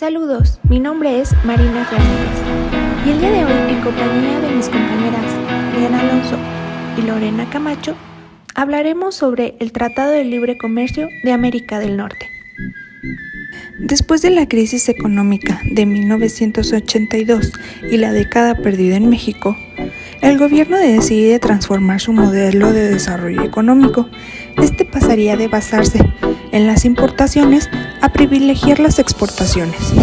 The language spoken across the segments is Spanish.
Saludos, mi nombre es Marina Ramírez y el día de hoy, en compañía de mis compañeras Diana Alonso y Lorena Camacho, hablaremos sobre el Tratado de Libre Comercio de América del Norte. Después de la crisis económica de 1982 y la década perdida en México, el gobierno decide transformar su modelo de desarrollo económico. Este pasaría de basarse en las importaciones a privilegiar las exportaciones.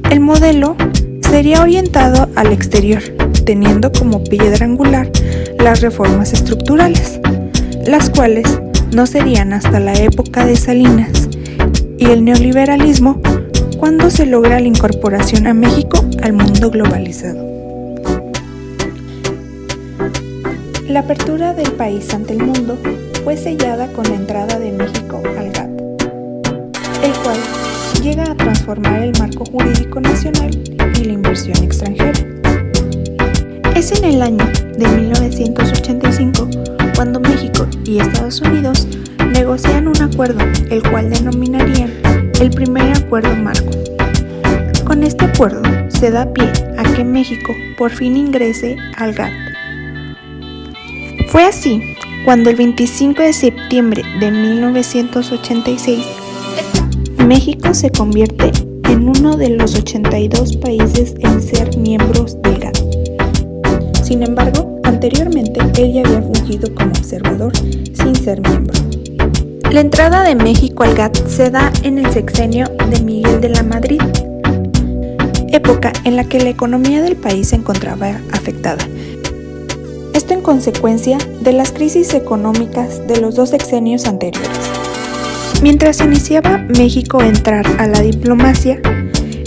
El modelo sería orientado al exterior, teniendo como piedra angular las reformas estructurales, las cuales no serían hasta la época de Salinas y el neoliberalismo cuando se logra la incorporación a México al mundo globalizado. La apertura del país ante el mundo fue sellada con la entrada de México al GATT, el cual llega a transformar el marco jurídico nacional y la inversión extranjera. Es en el año de 1985 cuando México y Estados Unidos negocian un acuerdo, el cual denominarían el primer acuerdo marco. Con este acuerdo se da pie a que México por fin ingrese al GATT. Fue así cuando el 25 de septiembre de 1986 México se convierte en uno de los 82 países en ser miembros del GATT. Sin embargo, anteriormente él ya había fungido como observador sin ser miembro. La entrada de México al GATT se da en el sexenio de Miguel de la Madrid, época en la que la economía del país se encontraba afectada. Esto en consecuencia de las crisis económicas de los dos sexenios anteriores. Mientras iniciaba México a entrar a la diplomacia,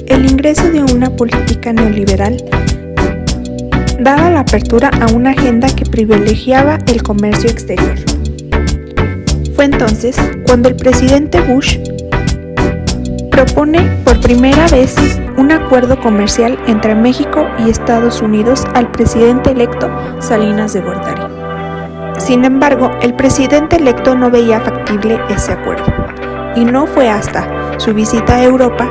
el ingreso de una política neoliberal daba la apertura a una agenda que privilegiaba el comercio exterior. Fue entonces cuando el presidente Bush propone por primera vez un acuerdo comercial entre México y Estados Unidos al presidente electo Salinas de Gortari. Sin embargo, el presidente electo no veía factible ese acuerdo, y no fue hasta su visita a Europa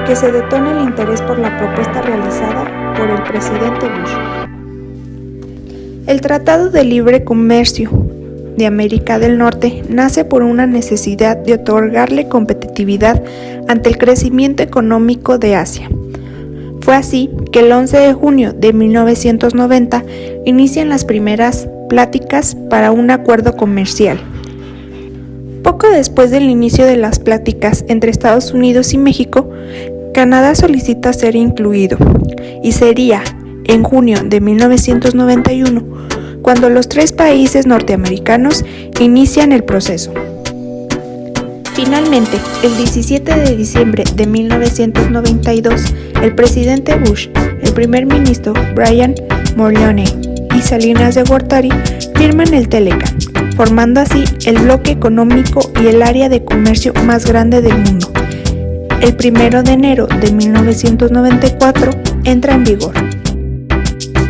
que se detona el interés por la propuesta realizada por el presidente Bush. El Tratado de Libre Comercio de América del Norte nace por una necesidad de otorgarle competitividad ante el crecimiento económico de Asia. Fue así que el 11 de junio de 1990 inician las primeras pláticas para un acuerdo comercial. Poco después del inicio de las pláticas entre Estados Unidos y México, Canadá solicita ser incluido, y sería en junio de 1991 cuando los tres países norteamericanos inician el proceso. Finalmente, el 17 de diciembre de 1992, el presidente Bush, el primer ministro Brian Mulroney y Salinas de Gortari firman el TELECAN, formando así el bloque económico y el área de comercio más grande del mundo. El 1 de enero de 1994 entra en vigor.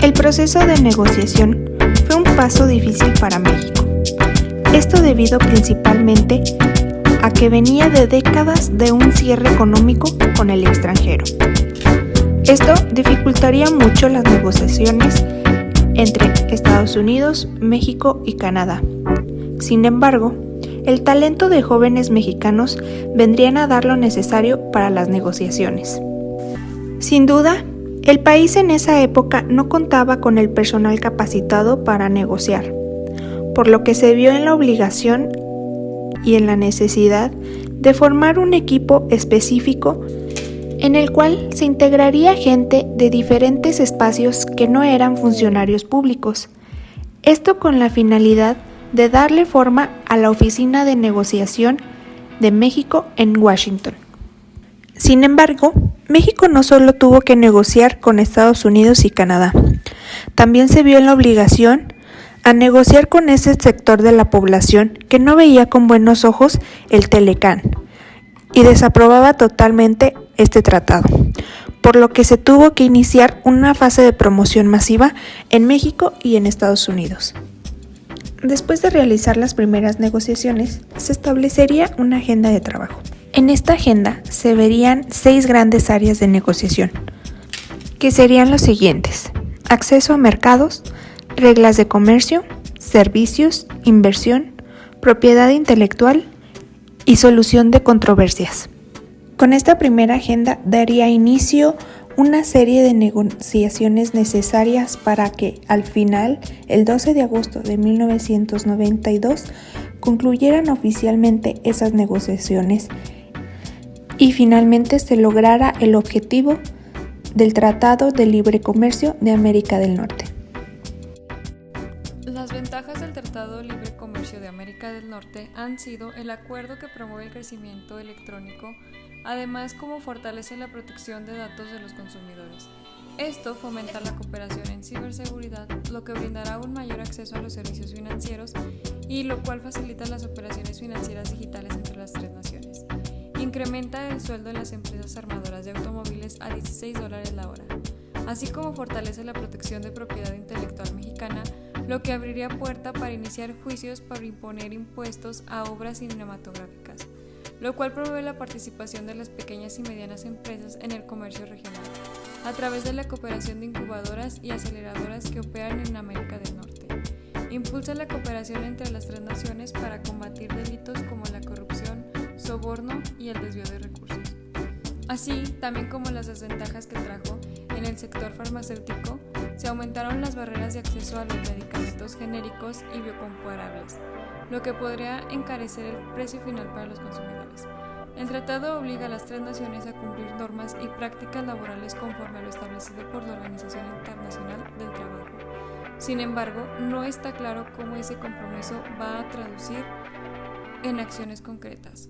El proceso de negociación fue un paso difícil para México. Esto debido principalmente a que venía de décadas de un cierre económico con el extranjero. Esto dificultaría mucho las negociaciones entre Estados Unidos, México y Canadá. Sin embargo, el talento de jóvenes mexicanos vendrían a dar lo necesario para las negociaciones. Sin duda, el país en esa época no contaba con el personal capacitado para negociar, por lo que se vio en la obligación y en la necesidad de formar un equipo específico en el cual se integraría gente de diferentes espacios que no eran funcionarios públicos. Esto con la finalidad de darle forma a la Oficina de Negociación de México en Washington. Sin embargo, México no solo tuvo que negociar con Estados Unidos y Canadá, también se vio en la obligación a negociar con ese sector de la población que no veía con buenos ojos el TELECAN y desaprobaba totalmente este tratado, por lo que se tuvo que iniciar una fase de promoción masiva en México y en Estados Unidos. Después de realizar las primeras negociaciones, se establecería una agenda de trabajo. En esta agenda se verían 6 grandes áreas de negociación, que serían los siguientes: acceso a mercados, reglas de comercio, servicios, inversión, propiedad intelectual y solución de controversias. Con esta primera agenda daría inicio una serie de negociaciones necesarias para que, al final, el 12 de agosto de 1992, concluyeran oficialmente esas negociaciones y finalmente se lograra el objetivo del Tratado de Libre Comercio de América del Norte. Las ventajas del Tratado de Libre Comercio de América del Norte han sido el acuerdo que promueve el crecimiento electrónico, además como fortalece la protección de datos de los consumidores. Esto fomenta la cooperación en ciberseguridad, lo que brindará un mayor acceso a los servicios financieros y lo cual facilita las operaciones financieras digitales entre las 3 naciones. Incrementa el sueldo en las empresas armadoras de automóviles a $16 la hora, así como fortalece la protección de propiedad intelectual mexicana, lo que abriría puerta para iniciar juicios para imponer impuestos a obras cinematográficas, lo cual promueve la participación de las pequeñas y medianas empresas en el comercio regional, a través de la cooperación de incubadoras y aceleradoras que operan en América del Norte. Impulsa la cooperación entre las 3 naciones para combatir delitos como la corrupción, soborno y el desvío de recursos. Así, también como las desventajas que trajo en el sector farmacéutico, se aumentaron las barreras de acceso a los medicamentos genéricos y biocomparables, lo que podría encarecer el precio final para los consumidores. El tratado obliga a las 3 naciones a cumplir normas y prácticas laborales conforme a lo establecido por la Organización Internacional del Trabajo. Sin embargo, no está claro cómo ese compromiso va a traducir en acciones concretas.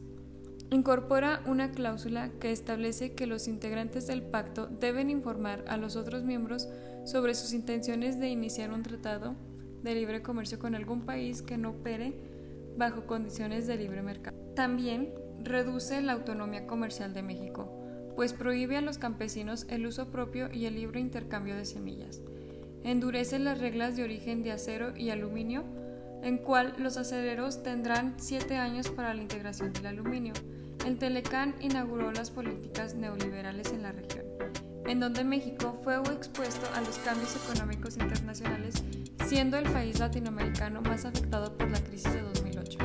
Incorpora una cláusula que establece que los integrantes del pacto deben informar a los otros miembros sobre sus intenciones de iniciar un tratado de libre comercio con algún país que no opere bajo condiciones de libre mercado. También reduce la autonomía comercial de México, pues prohíbe a los campesinos el uso propio y el libre intercambio de semillas. Endurece las reglas de origen de acero y aluminio, en cual los acereros tendrán 7 años para la integración del aluminio. El Telecán inauguró las políticas neoliberales en la región, en donde México fue expuesto a los cambios económicos internacionales, siendo el país latinoamericano más afectado por la crisis de 2008,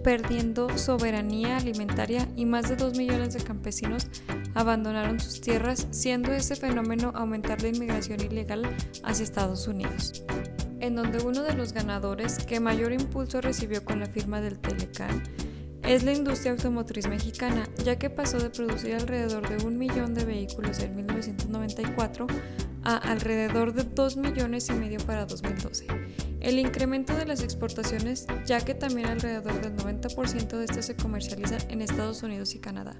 perdiendo soberanía alimentaria y más de 2 millones de campesinos abandonaron sus tierras, siendo ese fenómeno aumentar la inmigración ilegal hacia Estados Unidos, en donde uno de los ganadores que mayor impulso recibió con la firma del Telecán es la industria automotriz mexicana, ya que pasó de producir alrededor de 1 millón de vehículos en 1994 a alrededor de 2,5 millones para 2012. El incremento de las exportaciones, ya que también alrededor del 90% de estas se comercializan en Estados Unidos y Canadá.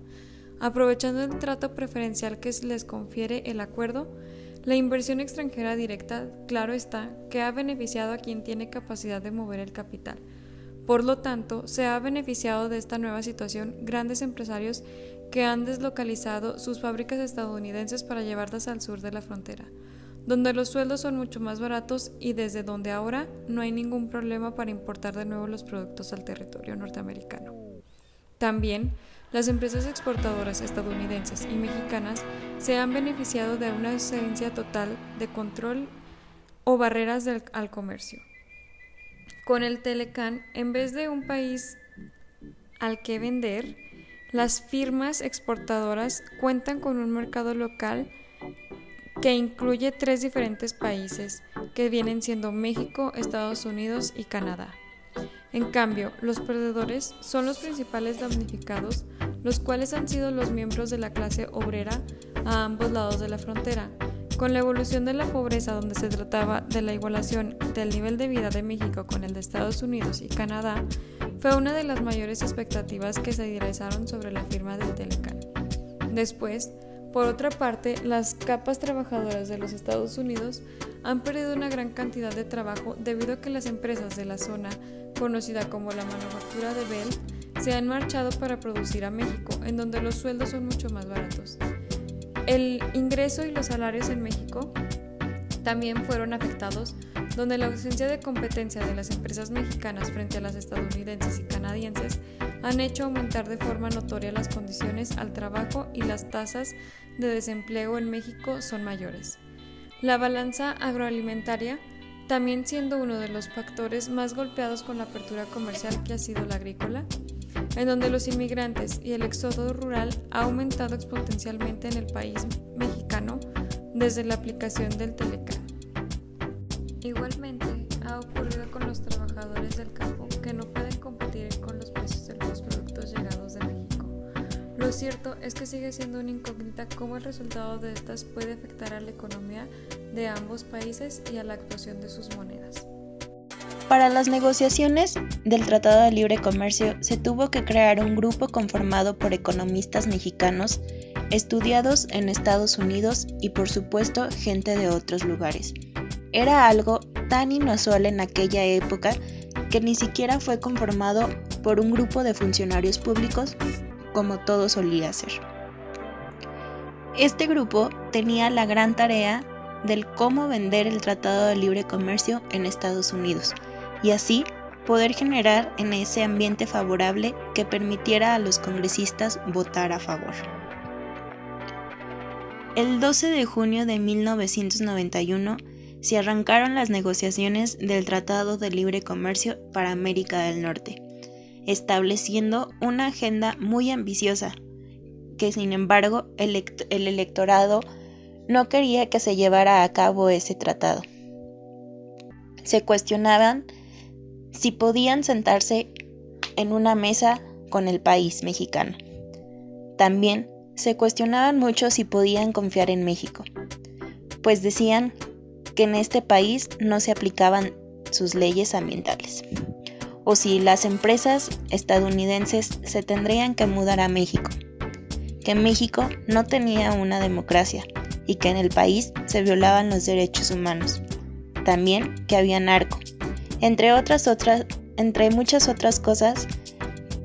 Aprovechando el trato preferencial que les confiere el acuerdo, la inversión extranjera directa, claro está, que ha beneficiado a quien tiene capacidad de mover el capital. Por lo tanto, se ha beneficiado de esta nueva situación grandes empresarios que han deslocalizado sus fábricas estadounidenses para llevarlas al sur de la frontera, donde los sueldos son mucho más baratos y desde donde ahora no hay ningún problema para importar de nuevo los productos al territorio norteamericano. También, las empresas exportadoras estadounidenses y mexicanas se han beneficiado de una ausencia total de control o barreras al comercio. Con el Telecán, en vez de un país al que vender, las firmas exportadoras cuentan con un mercado local que incluye 3 diferentes países, que vienen siendo México, Estados Unidos y Canadá. En cambio, los perdedores son los principales damnificados, los cuales han sido los miembros de la clase obrera a ambos lados de la frontera. Con la evolución de la pobreza, donde se trataba de la igualación del nivel de vida de México con el de Estados Unidos y Canadá, fue una de las mayores expectativas que se idealizaron sobre la firma del Telecán. Después, por otra parte, las capas trabajadoras de los Estados Unidos han perdido una gran cantidad de trabajo debido a que las empresas de la zona, conocida como la manufactura de Bell, se han marchado para producir a México, en donde los sueldos son mucho más baratos. El ingreso y los salarios en México también fueron afectados donde la ausencia de competencia de las empresas mexicanas frente a las estadounidenses y canadienses han hecho aumentar de forma notoria las condiciones al trabajo y las tasas de desempleo en México son mayores. La balanza agroalimentaria, también siendo uno de los factores más golpeados con la apertura comercial que ha sido la agrícola, en donde los inmigrantes y el éxodo rural ha aumentado exponencialmente en el país mexicano desde la aplicación del Telecán. Igualmente, ha ocurrido con los trabajadores del campo que no pueden competir con los precios de los productos llegados de México. Lo cierto es que sigue siendo una incógnita cómo el resultado de estas puede afectar a la economía de ambos países y a la actuación de sus monedas. Para las negociaciones del Tratado de Libre Comercio se tuvo que crear un grupo conformado por economistas mexicanos estudiados en Estados Unidos y por supuesto gente de otros lugares. Era algo tan inusual en aquella época que ni siquiera fue conformado por un grupo de funcionarios públicos como todo solía ser. Este grupo tenía la gran tarea del cómo vender el Tratado de Libre Comercio en Estados Unidos y así poder generar en ese ambiente favorable que permitiera a los congresistas votar a favor. El 12 de junio de 1991 se arrancaron las negociaciones del Tratado de Libre Comercio para América del Norte, estableciendo una agenda muy ambiciosa, que sin embargo el electorado no quería que se llevara a cabo ese tratado. Se cuestionaban si podían sentarse en una mesa con el país mexicano. También se cuestionaban mucho si podían confiar en México, pues decían que en este país no se aplicaban sus leyes ambientales, o si las empresas estadounidenses se tendrían que mudar a México, que México no tenía una democracia y que en el país se violaban los derechos humanos, también que había narco, entre muchas otras cosas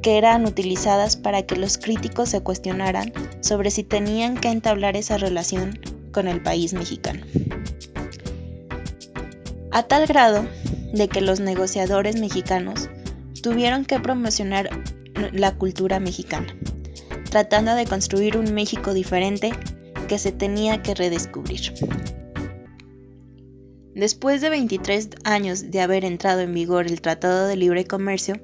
que eran utilizadas para que los críticos se cuestionaran sobre si tenían que entablar esa relación con el país mexicano. A tal grado de que los negociadores mexicanos tuvieron que promocionar la cultura mexicana, tratando de construir un México diferente que se tenía que redescubrir. Después de 23 años de haber entrado en vigor el Tratado de Libre Comercio,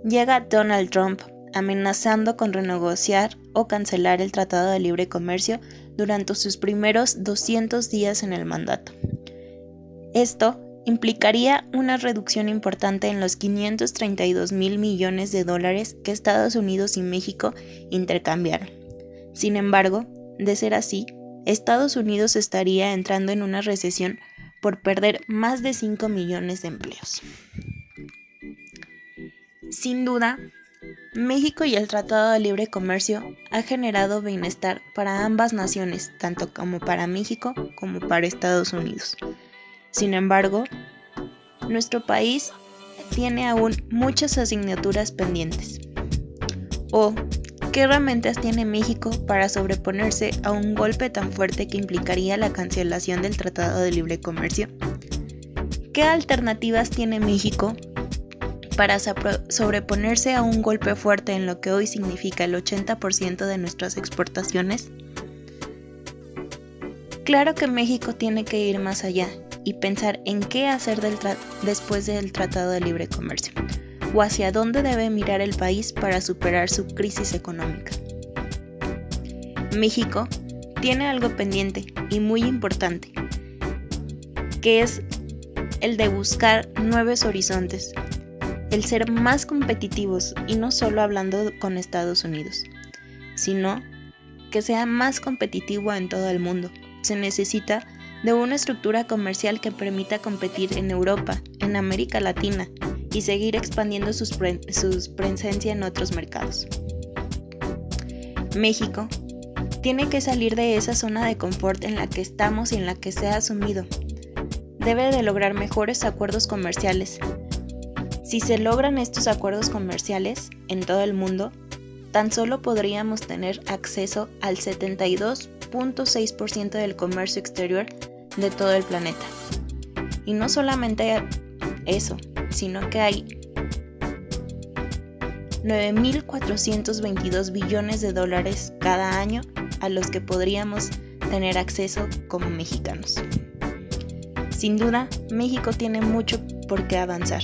llega Donald Trump amenazando con renegociar o cancelar el Tratado de Libre Comercio durante sus primeros 200 días en el mandato. Esto implicaría una reducción importante en los $532,000 millones que Estados Unidos y México intercambiaron. Sin embargo, de ser así, Estados Unidos estaría entrando en una recesión por perder más de 5 millones de empleos. Sin duda, México y el Tratado de Libre Comercio ha generado bienestar para ambas naciones, tanto como para México como para Estados Unidos. Sin embargo, nuestro país tiene aún muchas asignaturas pendientes. ¿Qué herramientas tiene México para sobreponerse a un golpe tan fuerte que implicaría la cancelación del Tratado de Libre Comercio? ¿Qué alternativas tiene México para sobreponerse a un golpe fuerte en lo que hoy significa el 80% de nuestras exportaciones? Claro que México tiene que ir más allá y pensar en qué hacer después del Tratado de Libre Comercio, o hacia dónde debe mirar el país para superar su crisis económica. México tiene algo pendiente y muy importante, que es el de buscar nuevos horizontes, el ser más competitivos y no solo hablando con Estados Unidos, sino que sea más competitivo en todo el mundo. Se necesita de una estructura comercial que permita competir en Europa, en América Latina y seguir expandiendo su presencia en otros mercados. México tiene que salir de esa zona de confort en la que estamos y en la que se ha asumido. Debe de lograr mejores acuerdos comerciales. Si se logran estos acuerdos comerciales en todo el mundo, tan solo podríamos tener acceso al 72.6% del comercio exterior de todo el planeta. Y no solamente eso, sino que hay 9.422 billones de dólares cada año a los que podríamos tener acceso como mexicanos. Sin duda, México tiene mucho por qué avanzar.